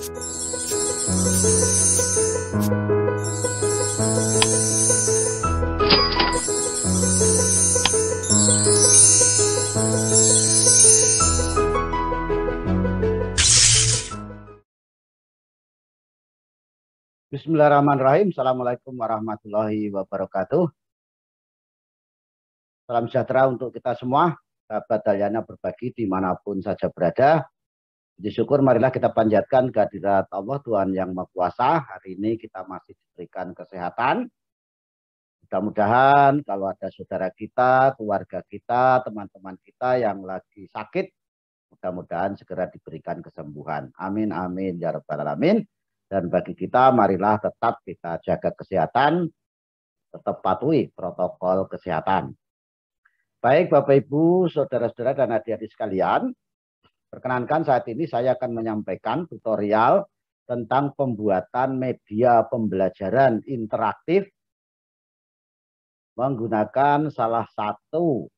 Bismillahirrahmanirrahim. Assalamualaikum warahmatullahi wabarakatuh. Salam sejahtera untuk kita semua. Sahabat Daliana berbagi dimanapun saja berada. Puji syukur marilah kita panjatkan kehadirat Allah Tuhan Yang Maha Kuasa. Hari ini kita masih diberikan kesehatan. Mudah-mudahan kalau ada saudara kita, keluarga kita, teman-teman kita yang lagi sakit, mudah-mudahan segera diberikan kesembuhan. Amin, amin, ya rabbal alamin. Dan bagi kita, marilah tetap kita jaga kesehatan, tetap patuhi protokol kesehatan. Baik Bapak Ibu, saudara-saudara dan adik-adik sekalian, perkenankan saat ini saya akan menyampaikan tutorial tentang pembuatan media pembelajaran interaktif menggunakan salah satu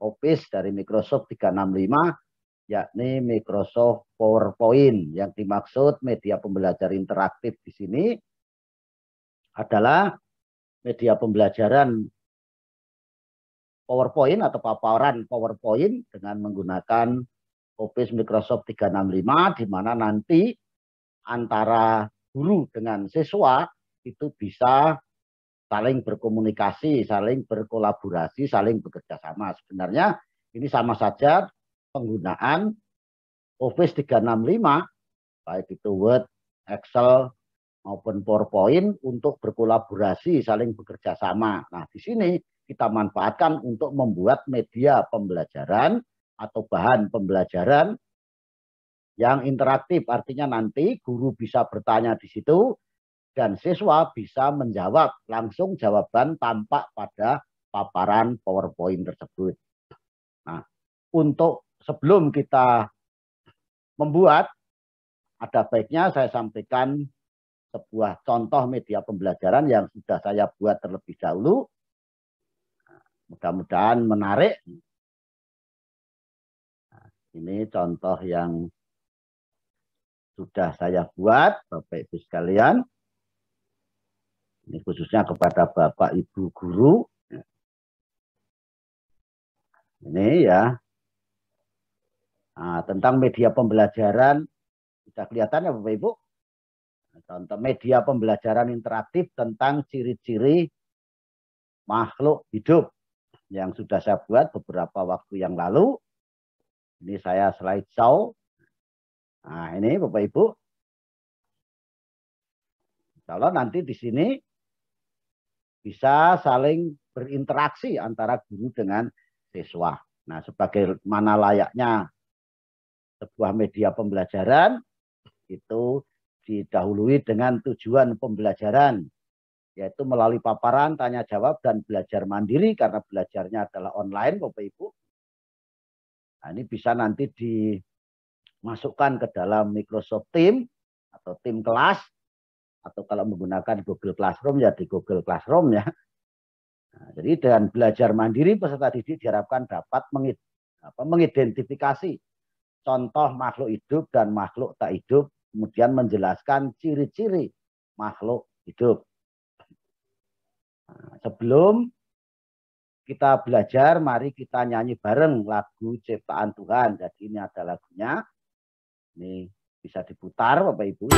Office dari Microsoft 365, yakni Microsoft PowerPoint. Yang dimaksud media pembelajaran interaktif di sini adalah media pembelajaran PowerPoint atau paparan PowerPoint dengan menggunakan Office Microsoft 365, di mana nanti antara guru dengan siswa itu bisa saling berkomunikasi, saling berkolaborasi, saling bekerja sama. Sebenarnya ini sama saja penggunaan Office 365, baik itu Word, Excel, maupun PowerPoint untuk berkolaborasi, saling bekerja sama. Nah, di sini kita manfaatkan untuk membuat media pembelajaran atau bahan pembelajaran yang interaktif. Artinya nanti guru bisa bertanya di situ dan siswa bisa menjawab, langsung jawaban tampak pada paparan PowerPoint tersebut. Nah, untuk sebelum kita membuat, ada baiknya saya sampaikan sebuah contoh media pembelajaran yang sudah saya buat terlebih dahulu. Mudah-mudahan menarik. Nah, ini contoh yang sudah saya buat, Bapak Ibu sekalian. Ini khususnya kepada Bapak Ibu guru. Ini ya. Nah, tentang media pembelajaran, sudah kelihatan ya Bapak Ibu? Contoh media pembelajaran interaktif tentang ciri-ciri makhluk hidup yang sudah saya buat beberapa waktu yang lalu. Ini saya slideshow. Nah, ini Bapak Ibu. Kalau nanti di sini bisa saling berinteraksi antara guru dengan siswa. Nah, sebagaimana layaknya sebuah media pembelajaran, itu didahului dengan tujuan pembelajaran, yaitu melalui paparan, tanya jawab, dan belajar mandiri, karena belajarnya adalah online Bapak Ibu. Nah, ini bisa nanti dimasukkan ke dalam Microsoft Teams atau tim kelas, atau kalau menggunakan Google Classroom ya di Google Classroom ya. Nah, jadi dengan belajar mandiri peserta didik diharapkan dapat mengidentifikasi contoh makhluk hidup dan makhluk tak hidup, kemudian menjelaskan ciri-ciri makhluk hidup. Nah, sebelum kita belajar, mari kita nyanyi bareng lagu ciptaan Tuhan. Jadi ini ada lagunya. Ini bisa diputar Bapak Ibu.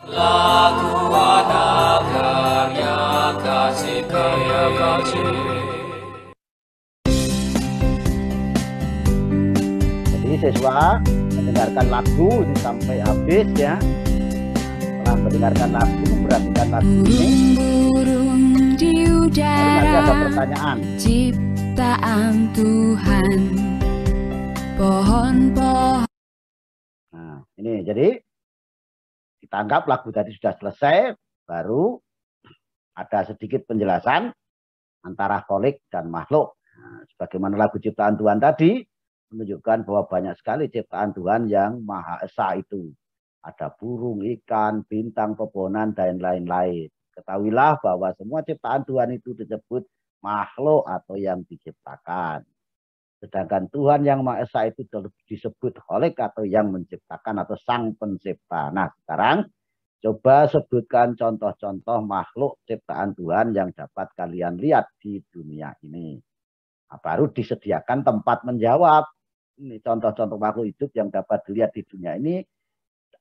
Lagu anak karya kasih. Jadi siswa mendengarkan lagu ini sampai habis ya. Setelah mendengarkan lagu, memperhatikan lagu ini, burung di udara, nanti ada pertanyaan. Ciptaan Tuhan, pohon-pohon. Nah, ini jadi kita anggap lagu tadi sudah selesai, baru ada sedikit penjelasan antara kholik dan makhluk. Nah, sebagaimana lagu ciptaan Tuhan tadi menunjukkan bahwa banyak sekali ciptaan Tuhan yang Maha Esa itu. Ada burung, ikan, bintang, pepohonan, dan lain-lain. Ketahuilah bahwa semua ciptaan Tuhan itu disebut makhluk atau yang diciptakan. Sedangkan Tuhan yang Maha Esa itu disebut Khalik atau yang menciptakan atau Sang Pencipta. Nah, sekarang coba sebutkan contoh-contoh makhluk ciptaan Tuhan yang dapat kalian lihat di dunia ini. Nah, baru disediakan tempat menjawab. Ini contoh-contoh makhluk hidup yang dapat dilihat di dunia ini.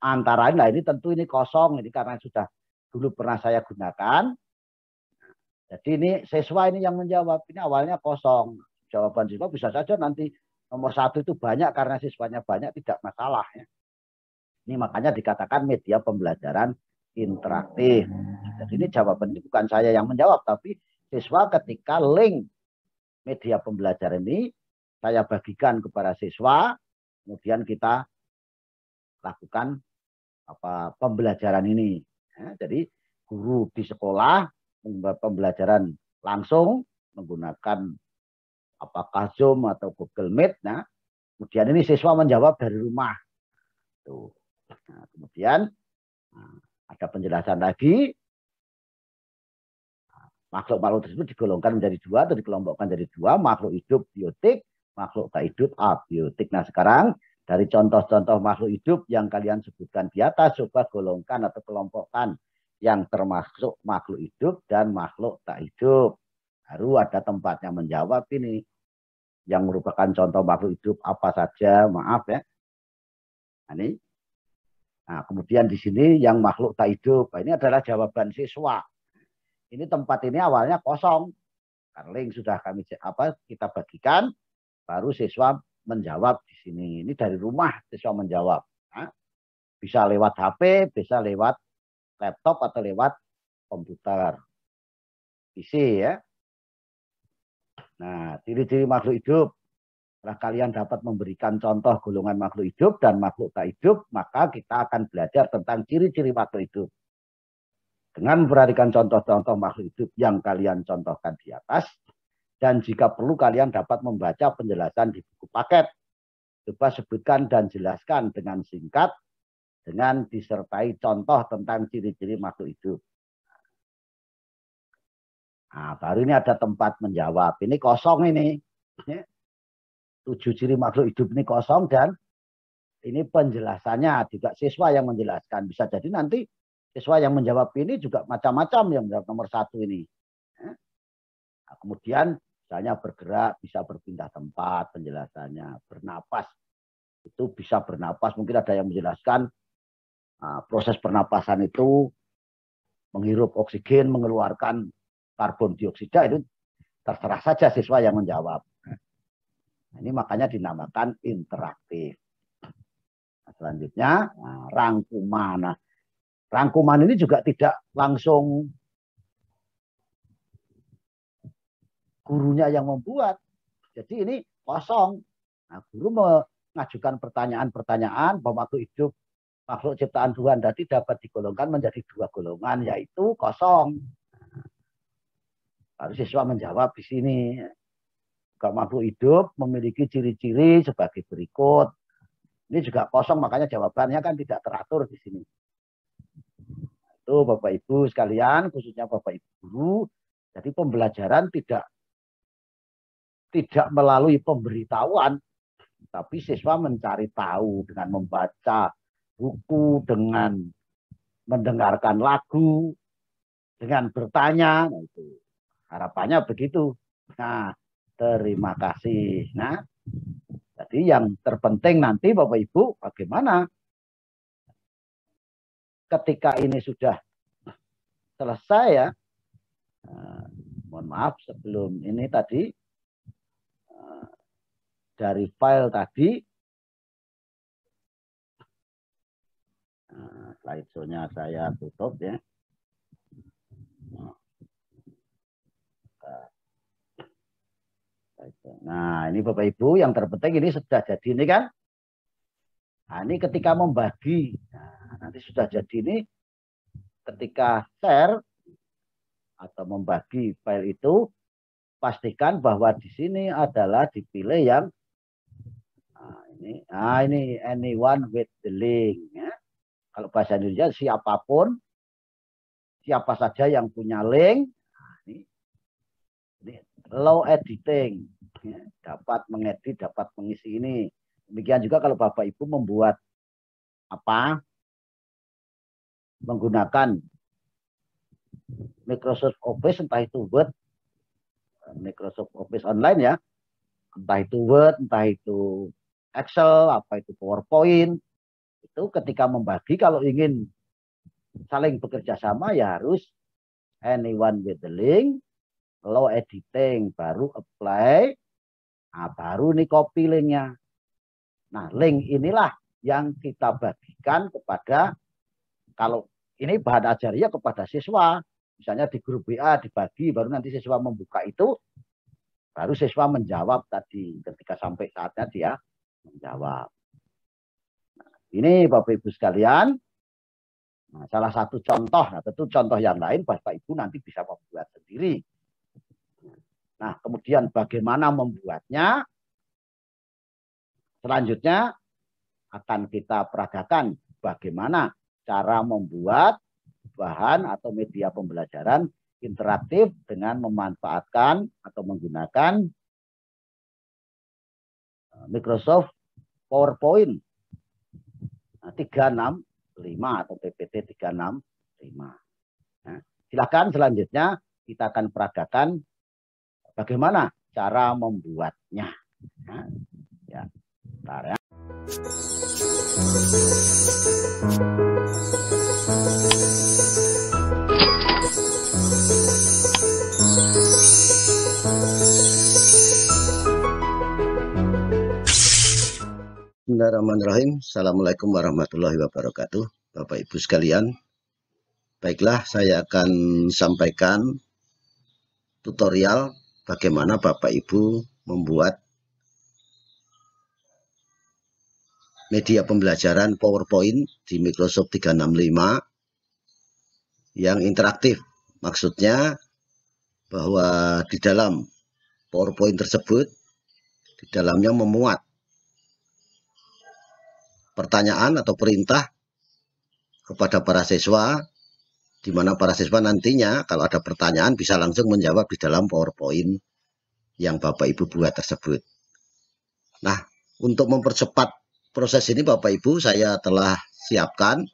Antara lain, nah ini tentu ini kosong. Ini karena sudah dulu pernah saya gunakan. Jadi ini siswa ini yang menjawab. Ini awalnya kosong. Jawaban siswa bisa saja nanti nomor 1 itu banyak karena siswanya banyak, tidak masalah. Ya. Ini makanya dikatakan media pembelajaran interaktif. Jadi ini jawaban ini bukan saya yang menjawab, tapi siswa ketika link media pembelajaran ini saya bagikan kepada siswa, kemudian kita lakukan pembelajaran ini. Ya, jadi guru di sekolah pembelajaran langsung menggunakan apakah Zoom atau Google Meet. Nah, kemudian ini siswa menjawab dari rumah. Tuh. Nah, kemudian ada penjelasan lagi. Makhluk-makhluk tersebut digolongkan menjadi 2 atau dikelompokkan menjadi 2. Makhluk hidup biotik, makhluk tak hidup abiotik. Nah, sekarang dari contoh-contoh makhluk hidup yang kalian sebutkan di atas, coba golongkan atau kelompokkan yang termasuk makhluk hidup dan makhluk tak hidup. Baru ada tempatnya menjawab ini. Yang merupakan contoh makhluk hidup apa saja, maaf ya. Nah, kemudian di sini yang makhluk tak hidup. Nah, ini adalah jawaban siswa. Ini tempat ini awalnya kosong. Karena link sudah kita bagikan, baru siswa menjawab di sini. Ini dari rumah siswa menjawab. Nah, bisa lewat HP, bisa lewat laptop atau lewat komputer. PC ya. Nah, ciri-ciri makhluk hidup. Setelah kalian dapat memberikan contoh golongan makhluk hidup dan makhluk tak hidup, maka kita akan belajar tentang ciri-ciri makhluk hidup. Dengan memperhatikan contoh-contoh makhluk hidup yang kalian contohkan di atas, dan jika perlu kalian dapat membaca penjelasan di buku paket. Coba sebutkan dan jelaskan dengan singkat, dengan disertai contoh tentang ciri-ciri makhluk hidup. Nah, baru ini ada tempat menjawab. Ini kosong ini. 7 ciri makhluk hidup ini kosong dan ini penjelasannya juga siswa yang menjelaskan. Bisa jadi nanti siswa yang menjawab ini juga macam-macam yang menjawab nomor 1 ini. Nah, kemudian misalnya bergerak, bisa berpindah tempat penjelasannya. Bernapas, itu bisa bernapas. Mungkin ada yang menjelaskan proses pernapasan itu menghirup oksigen, mengeluarkan karbon dioksida, itu terserah saja siswa yang menjawab. Nah, ini makanya dinamakan interaktif. Nah, selanjutnya rangkuman. Nah, rangkuman ini juga tidak langsung gurunya yang membuat. Jadi ini kosong. Nah, guru mengajukan pertanyaan-pertanyaan bahwa makhluk hidup, makhluk ciptaan Tuhan tadi dapat digolongkan menjadi 2 golongan, yaitu kosong. Harus siswa menjawab di sini. Makhluk hidup memiliki ciri-ciri sebagai berikut. Ini juga kosong, makanya jawabannya kan tidak teratur di sini. Itu Bapak Ibu sekalian, khususnya Bapak Ibu guru. Jadi pembelajaran tidak melalui pemberitahuan, tapi siswa mencari tahu dengan membaca buku, dengan mendengarkan lagu, dengan bertanya. Nah, itu. Harapannya begitu. Nah, terima kasih. Nah, jadi yang terpenting nanti Bapak Ibu bagaimana ketika ini sudah selesai ya. Mohon maaf sebelum ini tadi dari file tadi slide-nya saya tutup ya. Nah, ini Bapak Ibu yang terpenting ini sudah jadi ini kan. Nah, ini ketika membagi. Nah, nanti sudah jadi ini ketika share atau membagi file itu, pastikan bahwa di sini adalah dipilih yang ini anyone with the link ya. Kalau bahasa Indonesia siapapun, siapa saja yang punya link. Nah, ini low editing. ya, dapat mengedit, dapat mengisi ini. Demikian juga kalau Bapak Ibu membuat menggunakan Microsoft Office, entah itu Word, Microsoft Office online ya, entah itu Word, entah itu Excel, apa itu PowerPoint, itu ketika membagi kalau ingin saling bekerja sama ya harus anyone with the link, lalu editing, baru apply, baru nih copy linknya. Nah, link inilah yang kita bagikan kepada, kalau ini bahan ajarnya kepada siswa, misalnya di grup WA dibagi, baru nanti siswa membuka itu, baru siswa menjawab tadi ketika sampai saatnya dia menjawab. Nah, ini Bapak Ibu sekalian, nah, salah satu contoh. Nah, tentu contoh yang lain Bapak Ibu nanti bisa membuat sendiri. Nah, kemudian bagaimana membuatnya? Selanjutnya akan kita peragakan bagaimana cara membuat bahan atau media pembelajaran interaktif dengan memanfaatkan atau menggunakan Microsoft PowerPoint 365 atau PPT 365. Nah, silakan selanjutnya kita akan peragakan bagaimana cara membuatnya. Nah, ya, bentar ya. Bismillahirrahmanirrahim. Assalamualaikum warahmatullahi wabarakatuh. Bapak Ibu sekalian, baiklah saya akan sampaikan tutorial bagaimana Bapak Ibu membuat media pembelajaran PowerPoint di Microsoft 365 yang interaktif. Maksudnya bahwa di dalam PowerPoint tersebut, di dalamnya memuat pertanyaan atau perintah kepada para siswa, di mana para siswa nantinya kalau ada pertanyaan bisa langsung menjawab di dalam PowerPoint yang Bapak Ibu buat tersebut. Nah, untuk mempercepat proses ini Bapak Ibu saya telah siapkan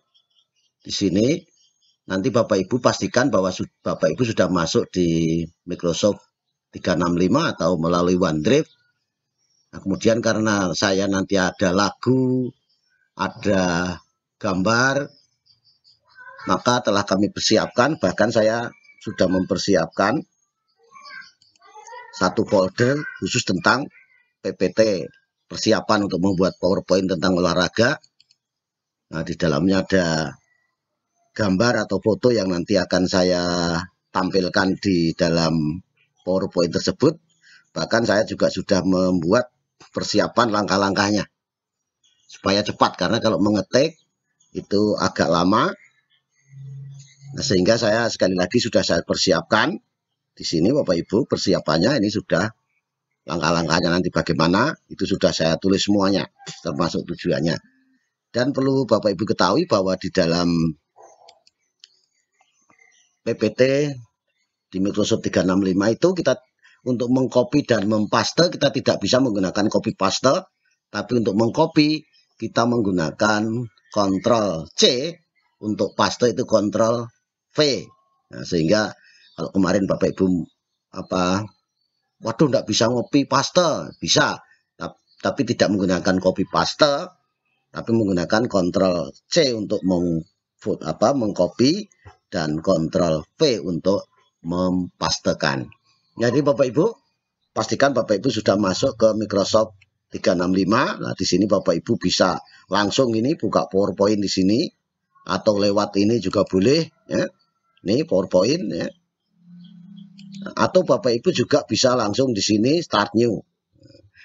di sini. Nanti Bapak Ibu pastikan bahwa Bapak Ibu sudah masuk di Microsoft 365 atau melalui OneDrive. Nah, kemudian karena saya nanti ada lagu, ada gambar, maka telah kami persiapkan, bahkan saya sudah mempersiapkan satu folder khusus tentang PPT, persiapan untuk membuat PowerPoint tentang olahraga. Nah, di dalamnya ada gambar atau foto yang nanti akan saya tampilkan di dalam PowerPoint tersebut. Bahkan saya juga sudah membuat persiapan langkah-langkahnya supaya cepat, karena kalau mengetik itu agak lama. Nah, sehingga saya sekali lagi sudah saya persiapkan di sini Bapak Ibu, persiapannya ini sudah, langkah-langkahnya nanti bagaimana itu sudah saya tulis semuanya termasuk tujuannya. Dan perlu Bapak Ibu ketahui bahwa di dalam PPT di Microsoft 365 itu kita untuk mengcopy dan mempaste kita tidak bisa menggunakan copy paste, tapi untuk mengcopy kita menggunakan Ctrl C, untuk paste itu Ctrl V. Nah, sehingga kalau kemarin Bapak Ibu waduh enggak bisa copy paste, bisa, tapi tidak menggunakan copy paste, tapi menggunakan Ctrl C untuk mengcopy dan Ctrl V untuk mempastekan. Jadi Bapak Ibu pastikan Bapak Ibu sudah masuk ke Microsoft 365. Nah, di sini Bapak Ibu bisa langsung ini buka PowerPoint di sini, atau lewat ini juga boleh ya. Ini PowerPoint ya. Atau Bapak Ibu juga bisa langsung di sini start new.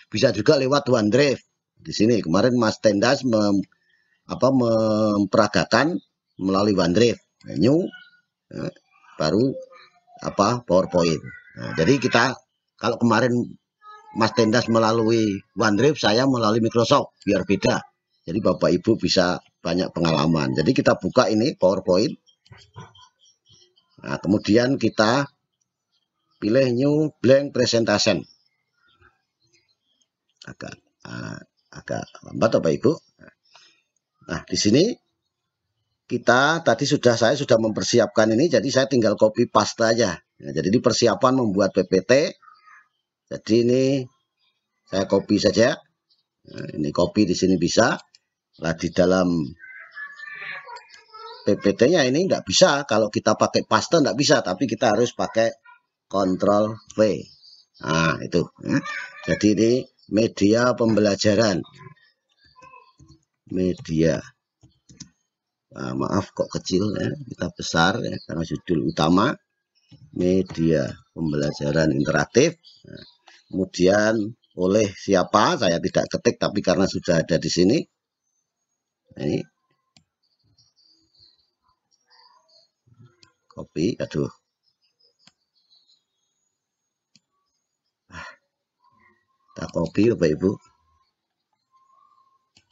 Bisa juga lewat OneDrive. Di sini kemarin Mas Tendas memperagakan melalui OneDrive. New ya, baru PowerPoint. Nah, jadi kita kalau kemarin Mas Tendas melalui OneDrive, saya melalui Microsoft, biar beda. Jadi Bapak Ibu bisa banyak pengalaman. Jadi kita buka ini PowerPoint. Nah, kemudian kita pilih New Blank Presentation. agak lambat Bapak Ibu. Nah, di sini saya sudah mempersiapkan ini, jadi saya tinggal copy paste aja. Nah, jadi ini persiapan membuat PPT. Jadi ini saya copy saja. Nah, ini copy di sini bisa. Nah, di dalam PPT-nya ini nggak bisa. Kalau kita pakai paste nggak bisa, tapi kita harus pakai Ctrl V. Nah, itu. Jadi ini media pembelajaran. Media. Nah, maaf kok kecil ya, kita besar ya, karena judul utama media pembelajaran interaktif. Nah, kemudian oleh siapa saya tidak ketik, tapi karena sudah ada di sini. Ini copy, aduh. Kita copy Bapak Ibu.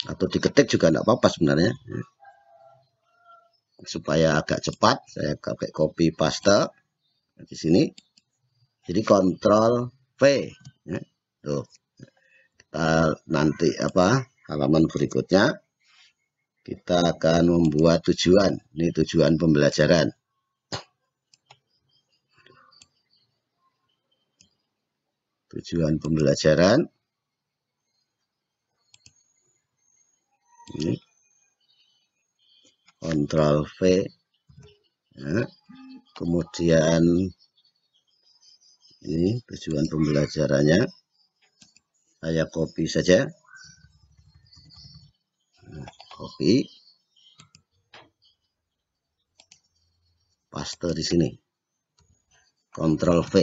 Atau diketik juga enggak apa-apa sebenarnya. Supaya agak cepat saya pakai copy paste di sini. Jadi Ctrl V ya. Tuh. Kita nanti halaman berikutnya kita akan membuat tujuan. Ini tujuan pembelajaran. Tujuan pembelajaran. Ini Ctrl V ya. Kemudian ini tujuan pembelajarannya saya copy saja, copy paste di sini, Ctrl V.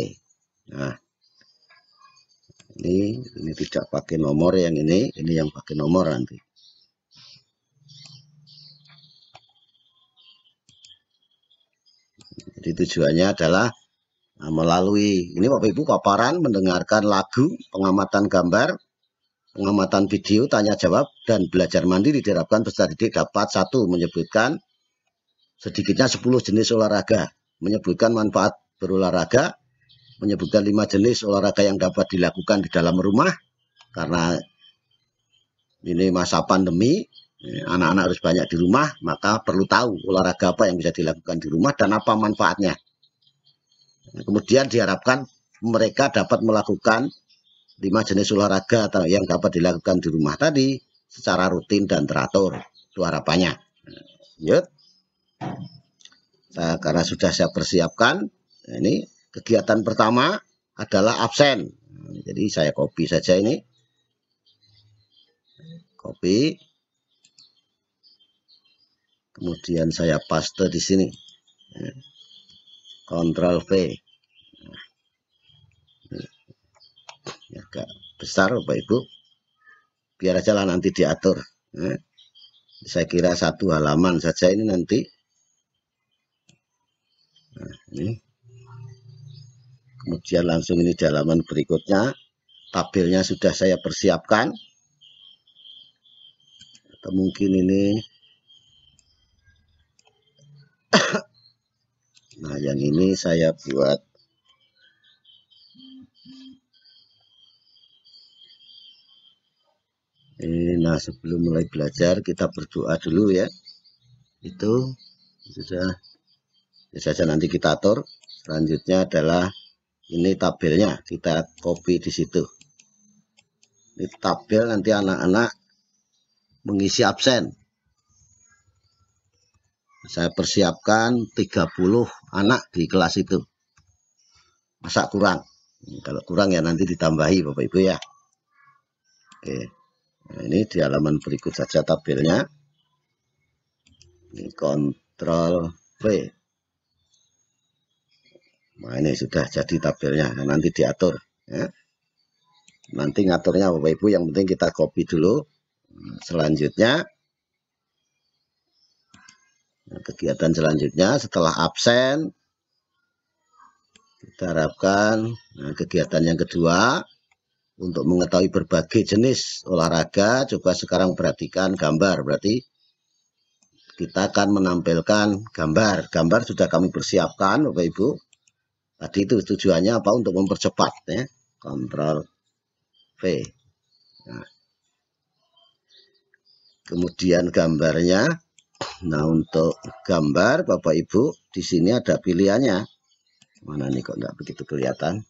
Nah, ini tidak pakai nomor, yang ini yang pakai nomor nanti. Jadi tujuannya adalah melalui ini Bapak Ibu paparan, mendengarkan lagu, pengamatan gambar, pengamatan video, tanya jawab, dan belajar mandiri diharapkan peserta didik dapat 1. Menyebutkan sedikitnya 10 jenis olahraga, menyebutkan manfaat berolahraga, menyebutkan 5 jenis olahraga yang dapat dilakukan di dalam rumah, karena ini masa pandemi, anak-anak harus banyak di rumah, maka perlu tahu olahraga apa yang bisa dilakukan di rumah dan apa manfaatnya. Kemudian diharapkan mereka dapat melakukan 5 jenis olahraga yang dapat dilakukan di rumah tadi secara rutin dan teratur. Itu harapannya. Yuk. Nah, karena sudah saya persiapkan, ini kegiatan pertama adalah absen. Jadi saya copy saja ini. Copy. Kemudian saya paste di sini. Ctrl V. Agak besar Bapak Ibu. Biar aja lah nanti diatur. Saya kira 1 halaman saja ini nanti. Nah, ini. Kemudian langsung ini di halaman berikutnya. Tabelnya sudah saya persiapkan. Atau mungkin ini. Nah, yang ini saya buat ini. Nah, sebelum mulai belajar kita berdoa dulu ya. Itu sudah saja, nanti kita atur. Selanjutnya adalah ini tabelnya, kita copy di situ. Ini tabel nanti anak-anak mengisi absen. Saya persiapkan 30 anak di kelas itu. Masa kurang? Kalau kurang ya nanti ditambahi Bapak Ibu ya. Oke. Nah, ini di halaman berikut saja tabelnya. Ini Ctrl V. Nah, ini sudah jadi tabelnya. Nah, nanti diatur ya. Nanti ngaturnya Bapak Ibu, yang penting kita copy dulu. Selanjutnya kegiatan selanjutnya setelah absen, kita harapkan kegiatan yang kedua untuk mengetahui berbagai jenis olahraga. Coba sekarang perhatikan gambar, berarti kita akan menampilkan gambar. Gambar sudah kami persiapkan Bapak Ibu. Tadi itu tujuannya apa? Untuk mempercepat ya. Ctrl V. Nah, kemudian gambarnya. Nah, untuk gambar Bapak Ibu di sini ada pilihannya. Mana nih kok enggak begitu kelihatan?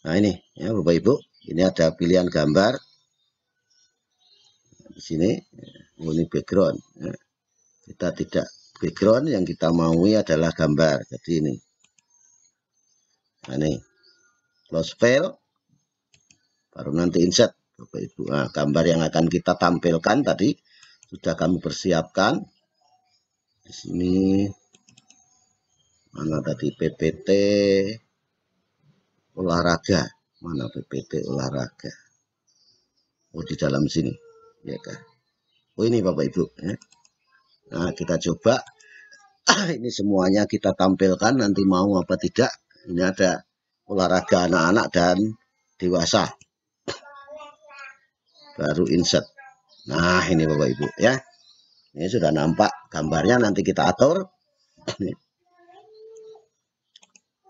Nah, ini ya Bapak Ibu, ini ada pilihan gambar. Di sini ini background. Ya. Kita tidak background, yang kita maui adalah gambar. Jadi ini. Nah, ini close file, baru nanti insert Bapak Ibu. Nah, gambar yang akan kita tampilkan tadi sudah kami persiapkan. Di sini mana tadi PPT olahraga, mana PPT olahraga? Oh, di dalam sini, ya kan? Oh, ini Bapak Ibu. Ya. Nah, kita coba. Ini semuanya kita tampilkan, nanti mau apa tidak. Ini ada olahraga anak-anak dan dewasa. Baru insert. Nah, ini Bapak Ibu ya. Ini sudah nampak gambarnya, nanti kita atur.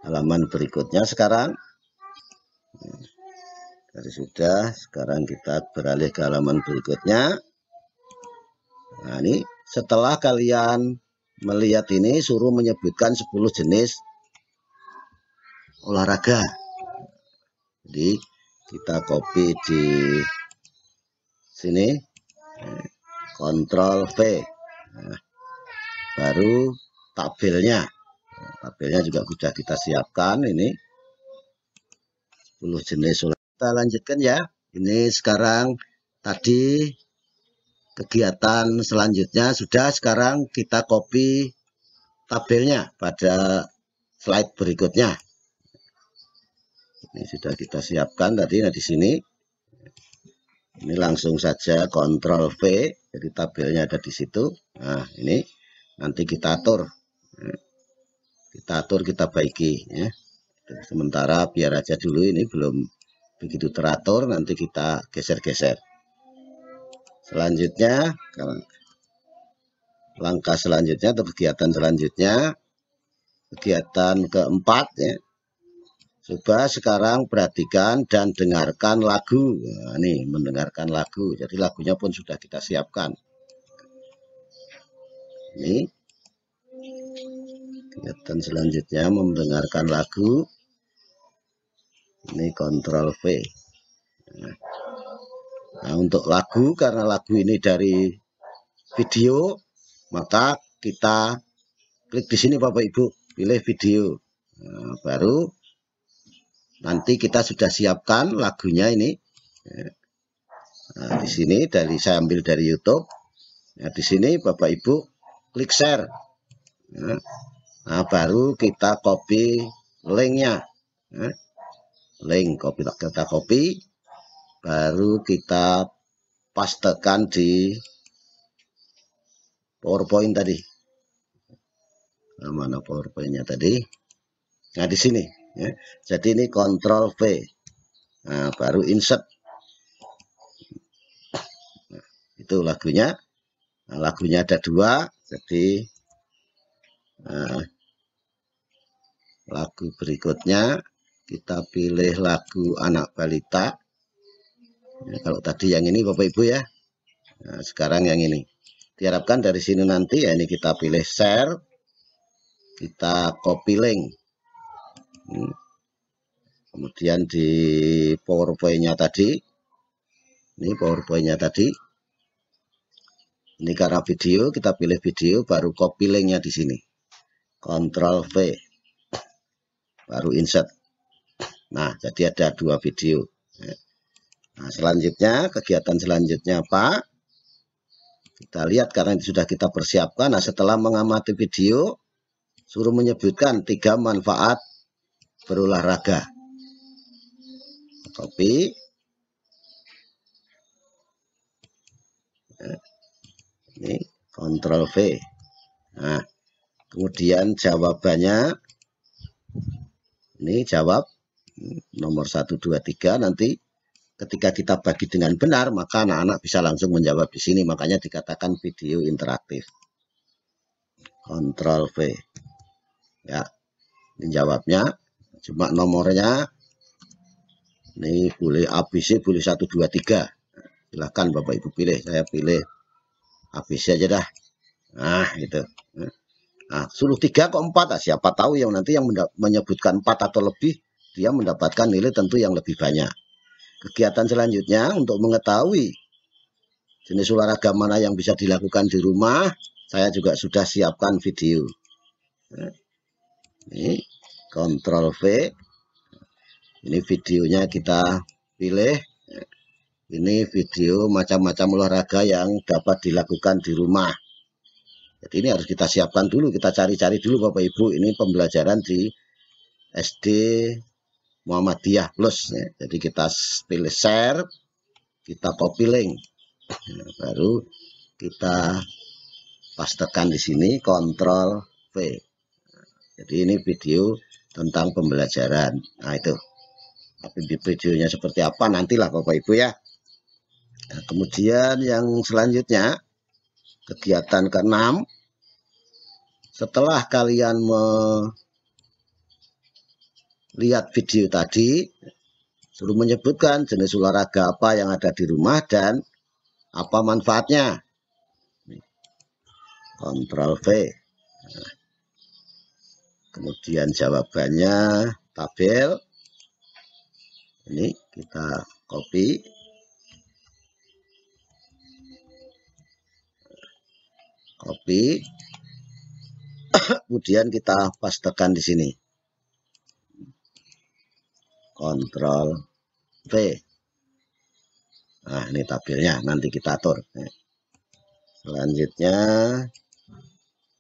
Halaman berikutnya sekarang. Tadi sudah, sekarang kita beralih ke halaman berikutnya. Nah, ini setelah kalian melihat ini, suruh menyebutkan 10 jenis olahraga. Jadi kita copy di sini, Ctrl V. Nah, baru tabelnya. Tabelnya juga sudah kita siapkan ini 10 jenis olahraga. Kita lanjutkan ya. Ini sekarang tadi kegiatan selanjutnya sudah, sekarang kita copy tabelnya pada slide berikutnya. Ini sudah kita siapkan tadi. Nah, di sini ini langsung saja Ctrl V, jadi tabelnya ada di situ. Nah, ini nanti kita atur. Kita baiki ya. Sementara biar aja dulu, ini belum begitu teratur, nanti kita geser-geser. Selanjutnya, langkah selanjutnya atau kegiatan selanjutnya, kegiatan keempat ya. Coba sekarang perhatikan dan dengarkan lagu. Nah, nih mendengarkan lagu. Jadi lagunya pun sudah kita siapkan. Ini kegiatan selanjutnya mendengarkan lagu. Ini Ctrl V. Nah, untuk lagu, karena lagu ini dari video, maka kita klik di sini Bapak Ibu, pilih video. Nah, baru nanti kita sudah siapkan lagunya ini. Nah, di sini saya ambil dari YouTube. Nah, di sini Bapak Ibu klik share. Nah, baru kita copy linknya. Link kita copy, baru kita pastekan di PowerPoint tadi. Nah, mana PowerPoint-nya tadi? Nah, di sini. Ya. Jadi ini Ctrl V. Nah, baru insert. Nah, itu lagunya. Nah, lagunya ada 2. Jadi lagu berikutnya kita pilih lagu anak balita. Nah, kalau tadi yang ini Bapak Ibu ya. Nah, sekarang yang ini. Diharapkan dari sini nanti ya, ini kita pilih share. Kita copy link. Kemudian di PowerPoint-nya tadi. Ini PowerPoint-nya tadi. Ini karena video, kita pilih video, baru copy linknya di sini. Ctrl V. Baru insert. Nah, jadi ada 2 video. Nah, selanjutnya, kegiatan selanjutnya apa? Kita lihat karena itu sudah kita persiapkan. Nah, setelah mengamati video, suruh menyebutkan 3 manfaat berolahraga. Copy. Ini Ctrl V. Nah, kemudian jawabannya. Ini jawab nomor 1, 2, 3. Nanti ketika kita bagi dengan benar, maka anak-anak bisa langsung menjawab di sini. Makanya dikatakan video interaktif. Ctrl V. Ya, ini jawabnya. Cuma nomornya ini boleh ABC, boleh 1, 2, 3. Silahkan Bapak Ibu pilih. Saya pilih ABC aja dah. Nah itu. Nah, suruh 3 kok 4. Nah, siapa tahu yang nanti yang menyebutkan 4 atau lebih, dia mendapatkan nilai tentu yang lebih banyak. Kegiatan selanjutnya untuk mengetahui jenis olahraga mana yang bisa dilakukan di rumah, saya juga sudah siapkan video. Ini Ctrl V. Ini videonya kita pilih. Ini video macam-macam olahraga yang dapat dilakukan di rumah. Jadi ini harus kita siapkan dulu, kita cari-cari dulu Bapak Ibu. Ini pembelajaran di SD Muhammadiyah Plus. Ya. Jadi kita pilih share, kita copy link, baru kita pastekan di sini, Ctrl V. Jadi ini video tentang pembelajaran. Nah itu. Tapi videonya seperti apa nantilah Bapak Ibu ya. Nah, kemudian yang selanjutnya, kegiatan ke-6, setelah kalian melihat video tadi, suruh menyebutkan jenis olahraga apa yang ada di rumah dan apa manfaatnya. Ctrl V. Nah, kemudian jawabannya tabel. Ini kita copy. Copy. Kemudian kita pastekan di sini. Ctrl V. Nah, ini tabelnya, nanti kita atur. Selanjutnya,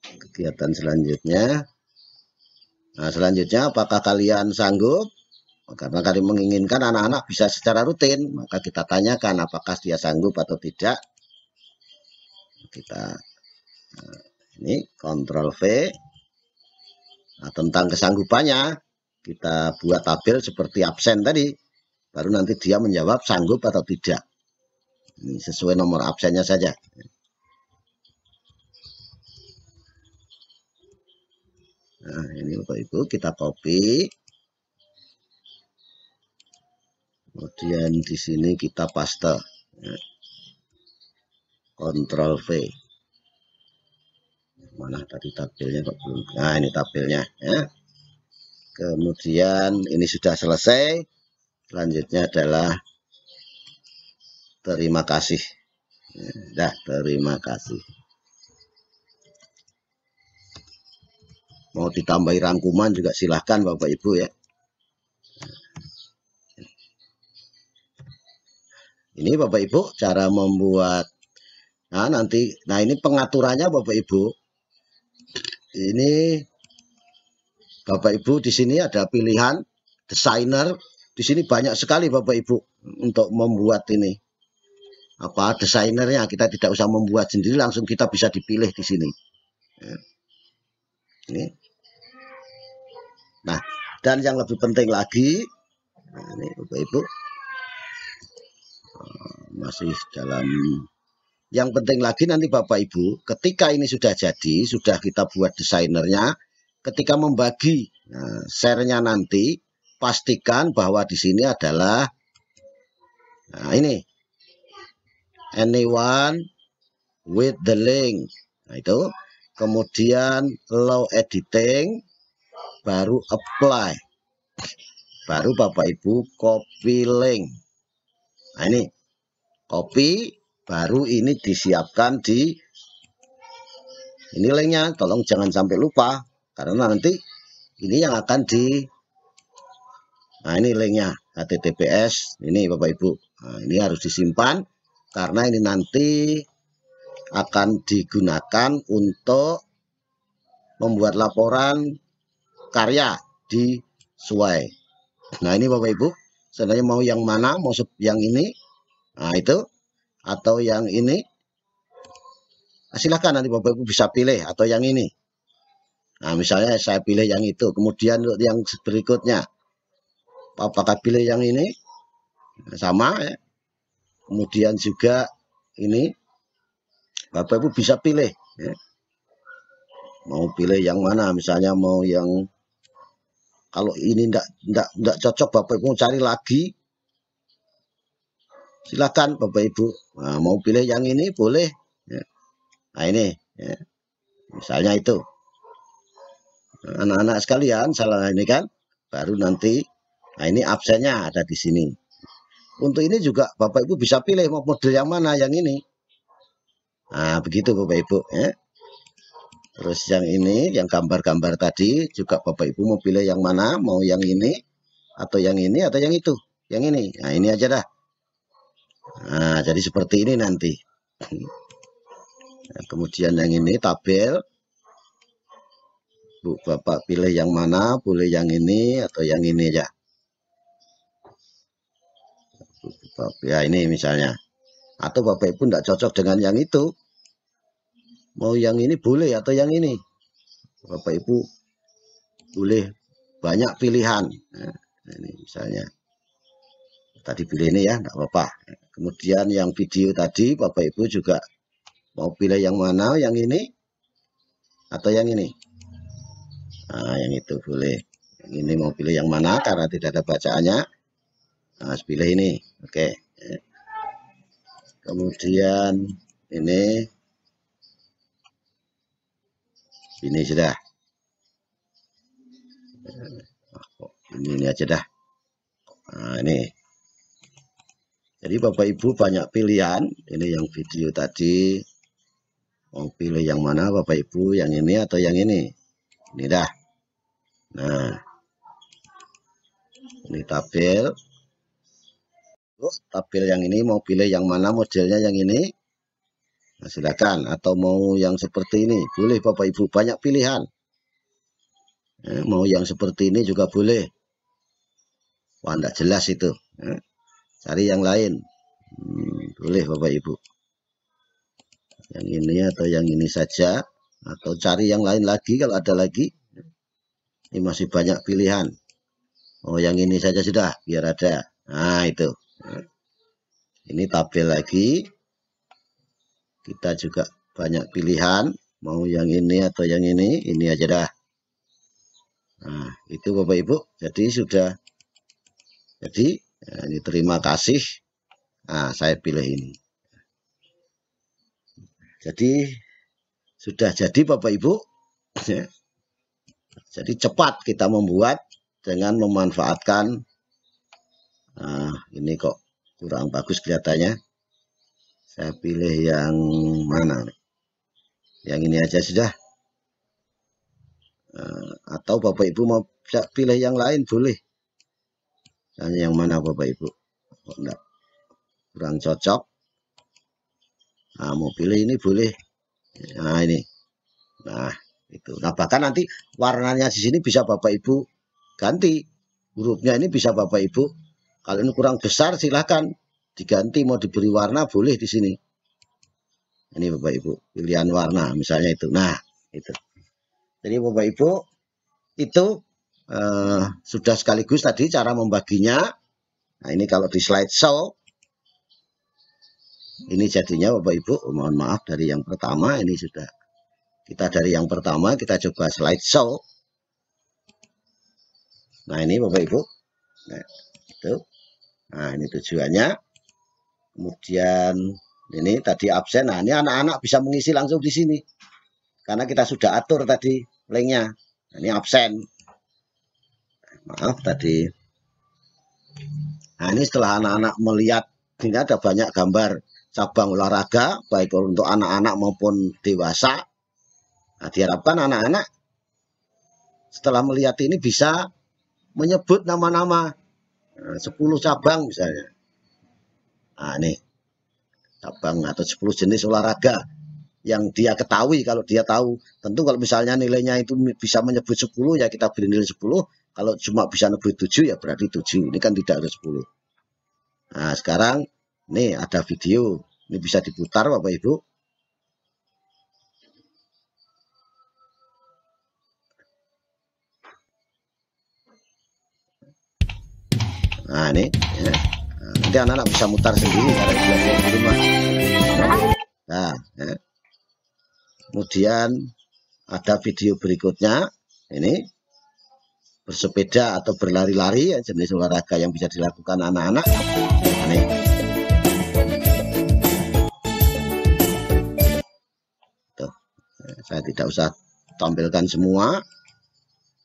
kegiatan selanjutnya. Nah, selanjutnya apakah kalian sanggup? Karena kalian menginginkan anak-anak bisa secara rutin, maka kita tanyakan apakah dia sanggup atau tidak. Kita ini Ctrl V. Nah, tentang kesanggupannya kita buat tabel seperti absen tadi, baru nanti dia menjawab sanggup atau tidak. Ini sesuai nomor absennya saja. Nah, ini Bapak Ibu kita copy. Kemudian di sini kita paste. Ctrl V. Mana tadi tabelnya kok belum? Nah, ini tabelnya ya. Kemudian ini sudah selesai. Selanjutnya adalah terima kasih. Dah, terima kasih. Mau ditambahi rangkuman juga silahkan Bapak Ibu ya. Ini Bapak Ibu cara membuat. Nah nanti, ini pengaturannya Bapak Ibu. Ini Bapak Ibu di sini ada pilihan desainer. Di sini banyak sekali Bapak Ibu untuk membuat ini. Apa desainernya, kita tidak usah membuat sendiri, langsung kita bisa dipilih di sini. Ini. Nah, dan yang lebih penting lagi, ini Bapak Ibu masih dalam. Yang penting lagi nanti Bapak Ibu, ketika ini sudah jadi, sudah kita buat desainernya, ketika membagi share-nya nanti, pastikan bahwa di sini adalah ini anyone with the link. Nah, itu. Kemudian allow editing, baru apply. Baru Bapak Ibu copy link. Nah, ini copy, baru ini disiapkan di ini linknya. Tolong jangan sampai lupa, karena nanti ini yang akan nah ini linknya https ini Bapak Ibu. Nah, ini harus disimpan karena ini nanti akan digunakan untuk membuat laporan karya di SWAY. Nah ini Bapak Ibu, sebenarnya mau yang mana, mau yang ini, nah itu, atau yang ini, silahkan nanti Bapak Ibu bisa pilih, atau yang ini. Nah misalnya saya pilih yang itu, kemudian untuk yang berikutnya, apakah pilih yang ini, sama ya. Kemudian juga ini, Bapak Ibu bisa pilih, ya. Mau pilih yang mana, misalnya mau yang Kalau ini enggak cocok, Bapak Ibu cari lagi, silakan Bapak Ibu. Nah, mau pilih yang ini boleh. Ya. Nah ini, ya. Misalnya itu. Anak-anak sekalian, salah ini kan, baru nanti. Nah ini absennya ada di sini. Untuk ini juga Bapak Ibu bisa pilih mau model yang mana, yang ini. Nah begitu Bapak Ibu. Ya. Terus yang ini, yang gambar-gambar tadi juga Bapak Ibu mau pilih yang mana, mau yang ini, atau yang ini, atau yang itu, yang ini. Nah ini aja dah. Nah jadi seperti ini nanti. Nah, kemudian yang ini tabel. Bu, Bapak pilih yang mana, boleh yang ini atau yang ini aja. Ya ini misalnya. Atau Bapak Ibu tidak cocok dengan yang itu. Mau yang ini boleh atau yang ini. Bapak Ibu boleh banyak pilihan. Nah, ini misalnya. Tadi pilih ini ya, tidak apa-apa. Kemudian yang video tadi Bapak Ibu juga mau pilih yang mana, yang ini atau yang ini. Nah, yang itu boleh. Yang ini mau pilih yang mana karena tidak ada bacaannya. Nah, pilih ini. Oke. Kemudian ini sudah. Ini aja dah. Nah, ini. Jadi Bapak Ibu banyak pilihan. Ini yang video tadi. Mau pilih yang mana Bapak Ibu, yang ini atau yang ini. Ini dah. Nah, ini tabel. Tabel yang ini mau pilih yang mana, modelnya yang ini. Nah, silakan. Atau mau yang seperti ini, boleh Bapak Ibu, banyak pilihan. Mau yang seperti ini juga boleh. Wah, enggak jelas itu. Cari yang lain. Boleh Bapak Ibu. Yang ini atau yang ini saja. Atau cari yang lain lagi kalau ada lagi. Ini masih banyak pilihan. Oh yang ini saja sudah biar ada. Nah itu. Ini tabel lagi. Kita juga banyak pilihan. Mau yang ini atau yang ini. Ini aja dah. Nah itu Bapak Ibu. Jadi sudah. Jadi ini terima kasih. Nah saya pilih ini. Jadi sudah jadi Bapak Ibu. Jadi cepat kita membuat dengan memanfaatkan. Nah, ini kok kurang bagus kelihatannya. Saya pilih yang mana? Yang ini aja sudah. Atau Bapak Ibu mau pilih yang lain boleh. Dan yang mana Bapak Ibu? Oh, enggak. Kurang cocok. Nah, mau pilih ini boleh. Nah ini. Nah. Itu. Nah bahkan nanti warnanya di sini bisa Bapak Ibu ganti, hurufnya ini bisa Bapak Ibu. Kalau ini kurang besar silahkan diganti, mau diberi warna boleh di sini. Ini Bapak Ibu pilihan warna misalnya itu. Nah itu. Jadi Bapak Ibu itu sudah sekaligus tadi cara membaginya. Nah ini kalau di slideshow ini jadinya Bapak Ibu. Mohon maaf dari yang pertama ini sudah. Kita dari yang pertama kita coba slideshow. Nah ini Bapak Ibu. Nah, itu. Nah ini tujuannya. Kemudian ini tadi absen. Nah ini anak-anak bisa mengisi langsung di sini. Karena kita sudah atur tadi linknya. Nah, ini absen. Maaf tadi. Nah ini setelah anak-anak melihat. Ini ada banyak gambar cabang olahraga. Baik untuk anak-anak maupun dewasa. Nah, diharapkan anak-anak setelah melihat ini bisa menyebut nama-nama 10 cabang misalnya. Nah ini cabang atau 10 jenis olahraga yang dia ketahui. Kalau dia tahu, tentu kalau misalnya nilainya itu bisa menyebut 10 ya kita beri nilai 10. Kalau cuma bisa menyebut 7 ya berarti 7. Ini kan tidak ada 10. Nah sekarang nih ada video. Ini bisa diputar Bapak Ibu. Nah ini ya. Nanti anak-anak bisa mutar sendiri cara belajar di rumah. Nah ya. Kemudian ada video berikutnya ini. bersepeda atau berlari-lari, ya, jenis olahraga yang bisa dilakukan anak-anak. Ini. Tuh, saya tidak usah tampilkan semua.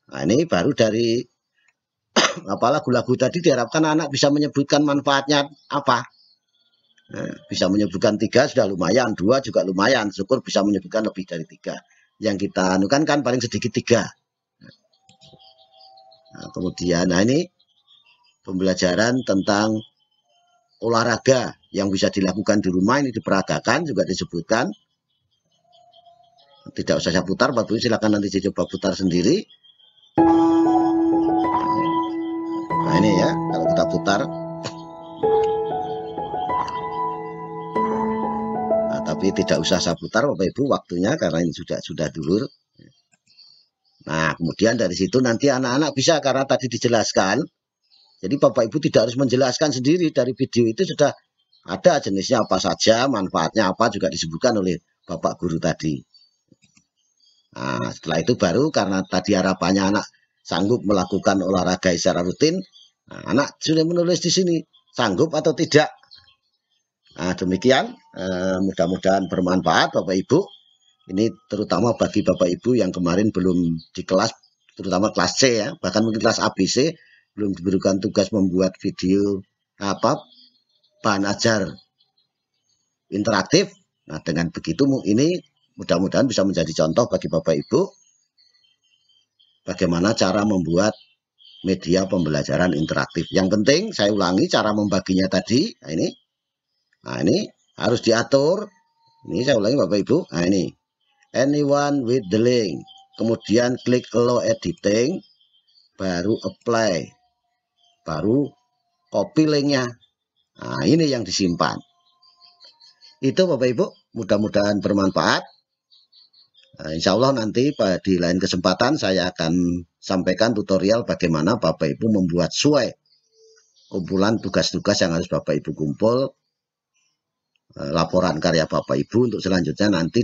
Nah, ini baru dari apa lagu-lagu tadi diharapkan anak bisa menyebutkan manfaatnya apa. Nah, bisa menyebutkan 3 sudah lumayan, 2 juga lumayan, syukur bisa menyebutkan lebih dari 3. Yang kita anukan kan paling sedikit 3. Nah, kemudian, nah ini pembelajaran tentang olahraga yang bisa dilakukan di rumah, ini diperagakan juga disebutkan. Tidak usah saya putar, Bapak Ibu silakan nanti coba putar sendiri. Nah ini ya, kalau kita putar. Nah, tapi tidak usah saya putar Bapak Ibu waktunya karena ini sudah dulur. Nah, kemudian dari situ nanti anak-anak bisa, karena tadi dijelaskan. Jadi Bapak Ibu tidak harus menjelaskan sendiri, dari video itu sudah ada jenisnya apa saja, manfaatnya apa juga disebutkan oleh Bapak Guru tadi. Nah, setelah itu baru karena tadi harapannya anak sanggup melakukan olahraga secara rutin, nah, anak sudah menulis di sini sanggup atau tidak. Nah, demikian mudah-mudahan bermanfaat Bapak Ibu. Ini terutama bagi Bapak Ibu yang kemarin belum di kelas, terutama kelas C ya, bahkan mungkin kelas ABC belum diberikan tugas membuat video bahan ajar interaktif. Nah, dengan begitu ini mudah-mudahan bisa menjadi contoh bagi Bapak Ibu bagaimana cara membuat media pembelajaran interaktif. Yang penting saya ulangi cara membaginya tadi. Nah, ini harus diatur. Ini saya ulangi Bapak Ibu. Nah, ini anyone with the link, kemudian klik allow editing, baru apply, baru copy linknya. Nah, ini yang disimpan. Itu Bapak Ibu, mudah-mudahan bermanfaat. Nah, insya Allah nanti di lain kesempatan saya akan sampaikan tutorial bagaimana Bapak Ibu membuat SWE, kumpulan tugas-tugas yang harus Bapak Ibu kumpul, laporan karya Bapak Ibu untuk selanjutnya nanti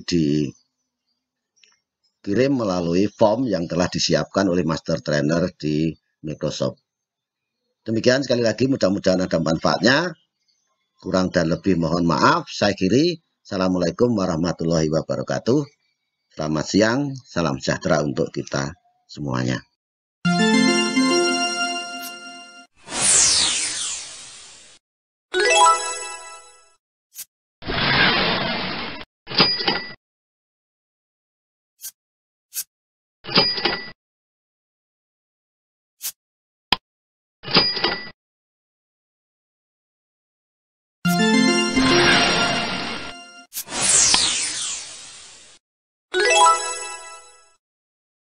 kirim melalui form yang telah disiapkan oleh Master Trainer di Microsoft. Demikian sekali lagi mudah-mudahan ada manfaatnya. Kurang dan lebih mohon maaf. Saya akhiri. Assalamualaikum warahmatullahi wabarakatuh. Selamat siang, salam sejahtera untuk kita semuanya.